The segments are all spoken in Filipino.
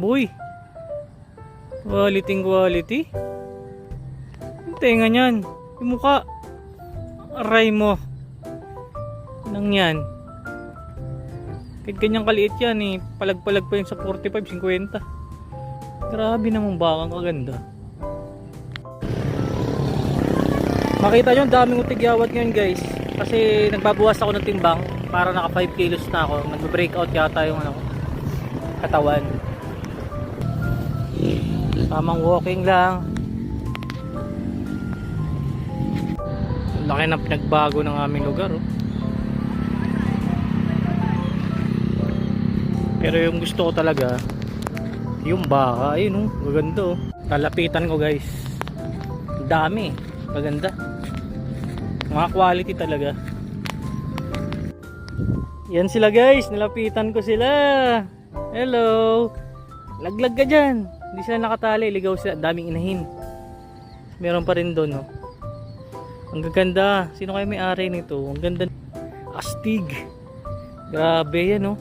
baboy. Quality. Yung tenga niyan. Yung mukha. Aray mo. Nang yan. Kahit ganyang kaliit yan eh. Palag-palag pa yung sa 45, 50. Grabe namang bakang kaganda. Makita nyo, daming utigyawat ngayon guys. Kasi nagbabawas ako ng timbang. Para naka 5 kilos na ako. Nagbe-breakout yata yung katawan. Tamang walking lang. Laki ng pinagbago ng aming lugar oh. Pero yung gusto ko talaga yung baka, ayun oh, maganda oh. Lalapitan ko guys. Dami, maganda. Mga quality talaga. Yan sila guys, nilapitan ko sila. Hello. Laglag ka dyan. Hindi sila nakatali, ligaw sila. Daming inahin. Meron pa rin doon oh. Ang gaganda. Sino kayo may-ari nito? Ang ganda. Astig. Grabe yan oh.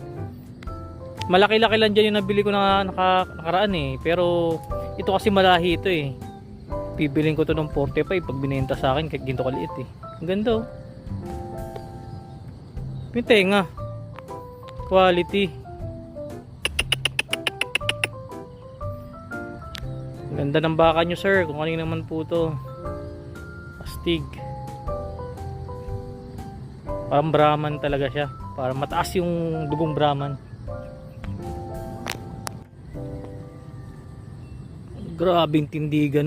Malaki-laki lang dyan yung nabili ko na nakaraan eh. Pero ito kasi malahi ito eh. Bibilin ko to ng 45 pag binenta sa akin kahit ginto kaliit eh. Ang ganda oh. Yung tenga. Quality. Ang ganda ng baka nyo sir. Kung kanino naman po to. Astig. Parang Brahman talaga siya. Parang mataas yung dugong Brahman. Grabing tindigan.